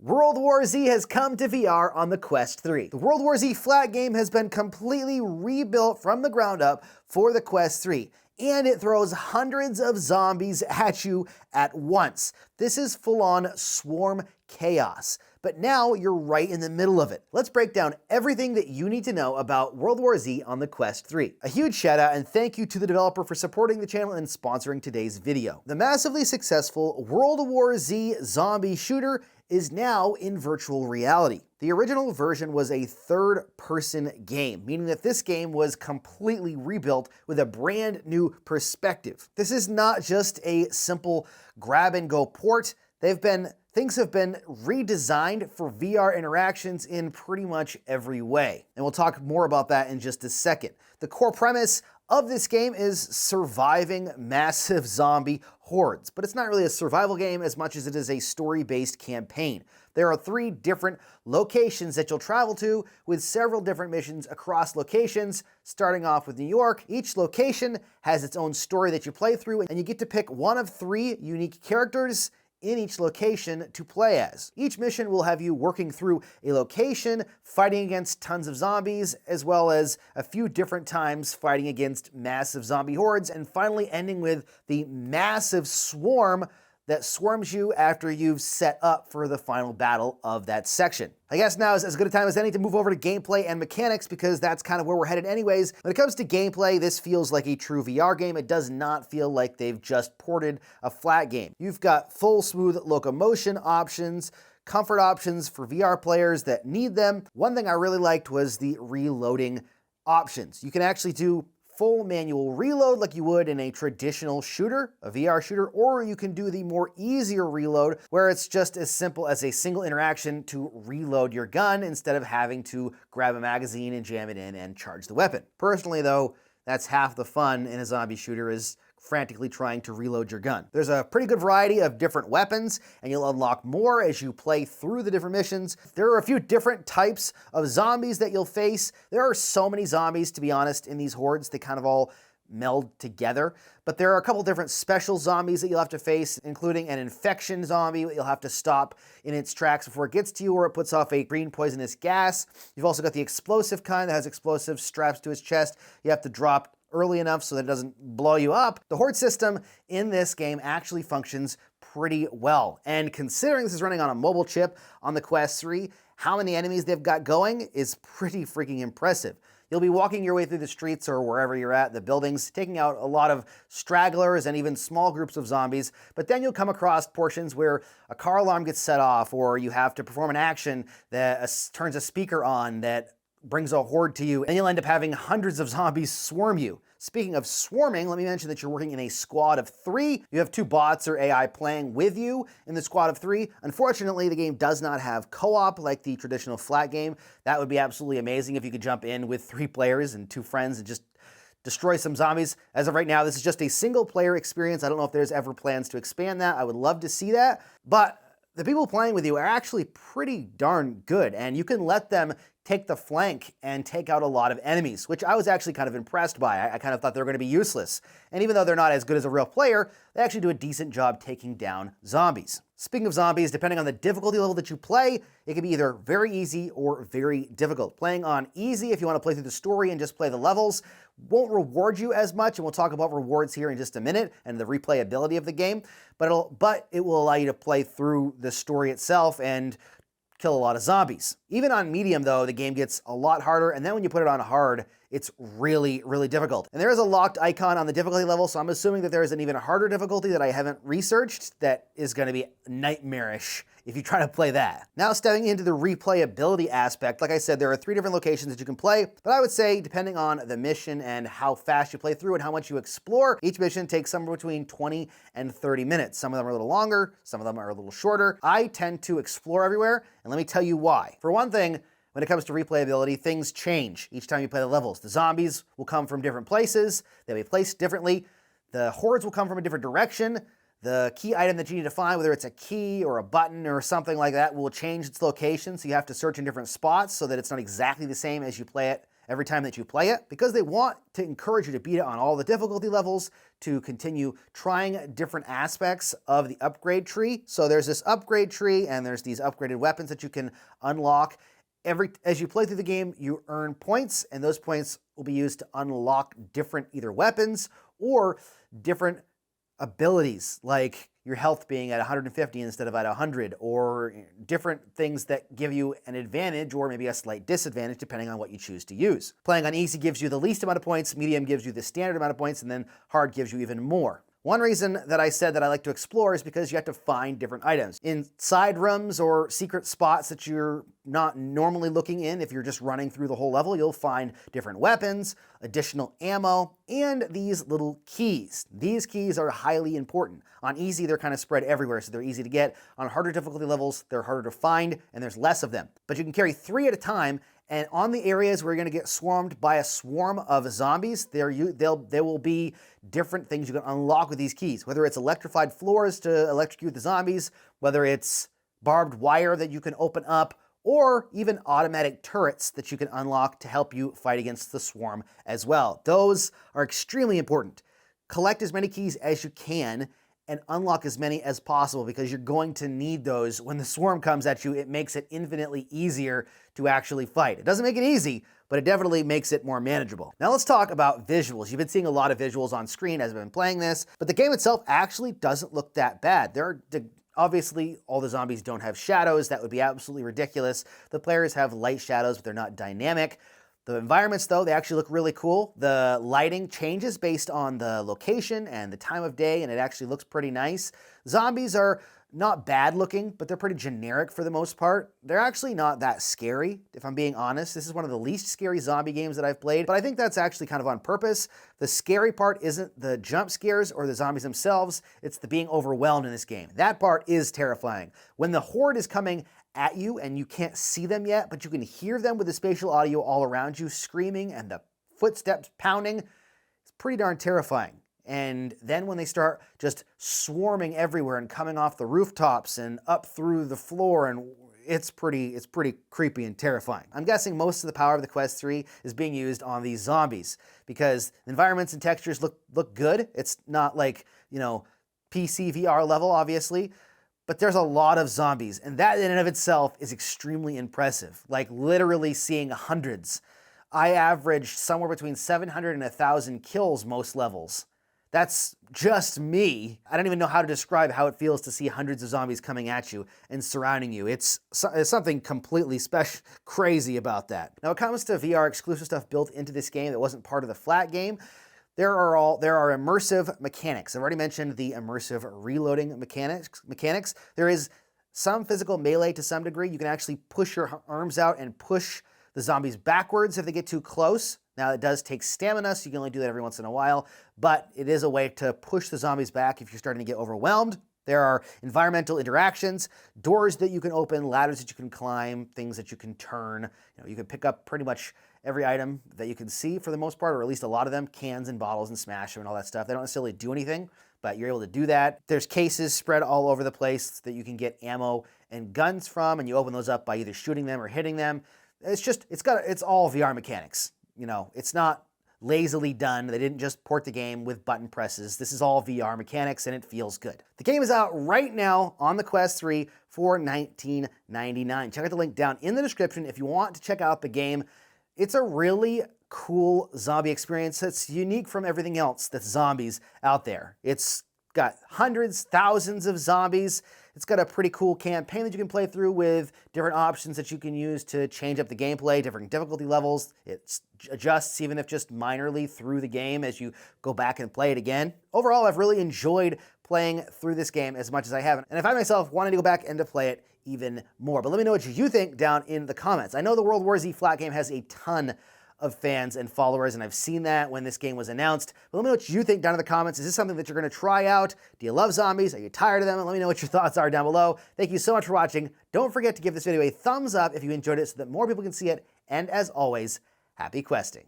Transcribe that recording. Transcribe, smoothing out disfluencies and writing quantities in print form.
World War Z has come to VR on the Quest 3. The World War Z flat game has been completely rebuilt from the ground up for the Quest 3, and it throws hundreds of zombies at you at once. This is full-on swarm chaos. But now you're right in the middle of it. Let's break down everything that you need to know about World War Z on the Quest 3. A huge shout out and thank you to the developer for supporting the channel and sponsoring today's video. The massively successful World War Z zombie shooter is now in virtual reality. The original version was a third-person game, meaning that this game was completely rebuilt with a brand new perspective. This is not just a simple grab-and-go port. Things have been redesigned for VR interactions in pretty much every way. And we'll talk more about that in just a second. The core premise of this game is surviving massive zombie hordes, but it's not really a survival game as much as it is a story-based campaign. There are 3 different locations that you'll travel to with several different missions across locations, starting off with New York. Each location has its own story that you play through, and you get to pick one of 3 unique characters in each location to play as. Each mission will have you working through a location, fighting against tons of zombies, as well as a few different times fighting against massive zombie hordes, and finally ending with the massive swarm that swarms you after you've set up for the final battle of that section. I guess now is as good a time as any to move over to gameplay and mechanics because that's kind of where we're headed anyways. When it comes to gameplay, this feels like a true VR game. It does not feel like they've just ported a flat game. You've got full smooth locomotion options, comfort options for VR players that need them. One thing I really liked was the reloading options. You can actually do full manual reload like you would in a traditional shooter, a VR shooter, or you can do the more easier reload where it's just as simple as a single interaction to reload your gun instead of having to grab a magazine and jam it in and charge the weapon. Personally though, that's half the fun in a zombie shooter is frantically trying to reload your gun. There's a pretty good variety of different weapons, and you'll unlock more as you play through the different missions. There are a few different types of zombies that you'll face. There are so many zombies, to be honest, in these hordes. They kind of all meld together. But there are a couple different special zombies that you'll have to face, including an infection zombie that you'll have to stop in its tracks before it gets to you, or it puts off a green poisonous gas. You've also got the explosive kind that has explosive straps to its chest. You have to drop early enough so that it doesn't blow you up. The horde system in this game actually functions pretty well. And considering this is running on a mobile chip on the Quest 3, how many enemies they've got going is pretty freaking impressive. You'll be walking your way through the streets or wherever you're at, the buildings, taking out a lot of stragglers and even small groups of zombies, but then you'll come across portions where a car alarm gets set off, or you have to perform an action that turns a speaker on that brings a horde to you, and you'll end up having hundreds of zombies swarm you. Speaking of swarming, let me mention that you're working in a squad of 3. You have 2 bots or AI playing with you in the squad of 3. Unfortunately, the game does not have co-op like the traditional flat game. That would be absolutely amazing if you could jump in with 3 players and 2 friends and just destroy some zombies. As of right now, this is just a single player experience. I don't know if there's ever plans to expand that. I would love to see that, but the people playing with you are actually pretty darn good, and you can let them take the flank and take out a lot of enemies, which I was actually kind of impressed by. I kind of thought they were going to be useless. And even though they're not as good as a real player, they actually do a decent job taking down zombies. Speaking of zombies, depending on the difficulty level that you play, it can be either very easy or very difficult. Playing on easy, if you want to play through the story and just play the levels, won't reward you as much, and we'll talk about rewards here in just a minute and the replayability of the game, but it will allow you to play through the story itself and kill a lot of zombies. Even on medium though, the game gets a lot harder, and then when you put it on hard, it's really, really difficult. And there is a locked icon on the difficulty level, so I'm assuming that there is an even harder difficulty that I haven't researched that is going to be nightmarish if you try to play that. Now stepping into the replayability aspect, like I said, there are 3 different locations that you can play, but I would say depending on the mission and how fast you play through and how much you explore, each mission takes somewhere between 20 and 30 minutes. Some of them are a little longer, some of them are a little shorter. I tend to explore everywhere, and let me tell you why. For one thing, when it comes to replayability, things change each time you play the levels. The zombies will come from different places, they'll be placed differently. The hordes will come from a different direction. The key item that you need to find, whether it's a key or a button or something like that, will change its location, so you have to search in different spots so that it's not exactly the same as you play it every time that you play it, because they want to encourage you to beat it on all the difficulty levels, to continue trying different aspects of the upgrade tree. So there's this upgrade tree, and there's these upgraded weapons that you can unlock. As you play through the game, you earn points, and those points will be used to unlock different either weapons or different abilities, like your health being at 150 instead of at 100, or different things that give you an advantage or maybe a slight disadvantage depending on what you choose to use. Playing on easy gives you the least amount of points, medium gives you the standard amount of points, and then hard gives you even more. One reason that I said that I like to explore is because you have to find different items. In side rooms or secret spots that you're not normally looking in, if you're just running through the whole level, you'll find different weapons, additional ammo, and these little keys. These keys are highly important. On easy, they're kind of spread everywhere, so they're easy to get. On harder difficulty levels, they're harder to find, and there's less of them. But you can carry 3 at a time, and on the areas where you're going to get swarmed by a swarm of zombies, there will be different things you can unlock with these keys, whether it's electrified floors to electrocute the zombies, whether it's barbed wire that you can open up, or even automatic turrets that you can unlock to help you fight against the swarm as well. Those are extremely important. Collect as many keys as you can and unlock as many as possible, because you're going to need those. When the swarm comes at you, it makes it infinitely easier to actually fight. It doesn't make it easy, but it definitely makes it more manageable. Now let's talk about visuals. You've been seeing a lot of visuals on screen as I've been playing this, but the game itself actually doesn't look that bad. Obviously, all the zombies don't have shadows. That would be absolutely ridiculous. The players have light shadows, but they're not dynamic. The environments, though, they actually look really cool. The lighting changes based on the location and the time of day, and it actually looks pretty nice. Zombies are not bad looking, but they're pretty generic for the most part. They're actually not that scary, if I'm being honest. This is one of the least scary zombie games that I've played, but I think that's actually kind of on purpose. The scary part isn't the jump scares or the zombies themselves, it's the being overwhelmed in this game. That part is terrifying. When the horde is coming at you and you can't see them yet, but you can hear them with the spatial audio all around you screaming and the footsteps pounding, it's pretty darn terrifying. And then when they start just swarming everywhere and coming off the rooftops and up through the floor, and it's pretty creepy and terrifying. I'm guessing most of the power of the Quest 3 is being used on these zombies, because the environments and textures look good. It's not like, PC VR level, obviously, but there's a lot of zombies, and that in and of itself is extremely impressive. Like literally seeing hundreds. I averaged somewhere between 700 and 1,000 kills most levels. That's just me. I don't even know how to describe how it feels to see hundreds of zombies coming at you and surrounding you. It's something completely special, crazy about that. Now, when it comes to VR exclusive stuff built into this game that wasn't part of the flat game, there are immersive mechanics. I've already mentioned the immersive reloading mechanics. There is some physical melee to some degree. You can actually push your arms out and push the zombies backwards if they get too close. Now, it does take stamina, so you can only do that every once in a while, but it is a way to push the zombies back if you're starting to get overwhelmed. There are environmental interactions, doors that you can open, ladders that you can climb, things that you can turn. You can pick up pretty much every item that you can see for the most part, or at least a lot of them, cans and bottles, and smash them and all that stuff. They don't necessarily do anything, but you're able to do that. There's cases spread all over the place that you can get ammo and guns from, and you open those up by either shooting them or hitting them. It's all VR mechanics. It's not lazily done. They didn't just port the game with button presses. This is all VR mechanics, and it feels good. The game is out right now on the Quest 3 for $19.99. Check out the link down in the description if you want to check out the game. It's a really cool zombie experience that's unique from everything else that's zombies out there. It's got hundreds, thousands of zombies. It's got a pretty cool campaign that you can play through with different options that you can use to change up the gameplay, different difficulty levels. It adjusts even if just minorly through the game as you go back and play it again. Overall, I've really enjoyed playing through this game as much as I have, and I find myself wanting to go back and to play it even more. But let me know what you think down in the comments. I know the World War Z flat game has a ton of fans and followers, and I've seen that when this game was announced. But let me know what you think down in the comments. Is this something that you're going to try out? Do you love zombies? Are you tired of them? Let me know what your thoughts are down below. Thank you so much for watching. Don't forget to give this video a thumbs up if you enjoyed it so that more people can see it. And as always, happy questing.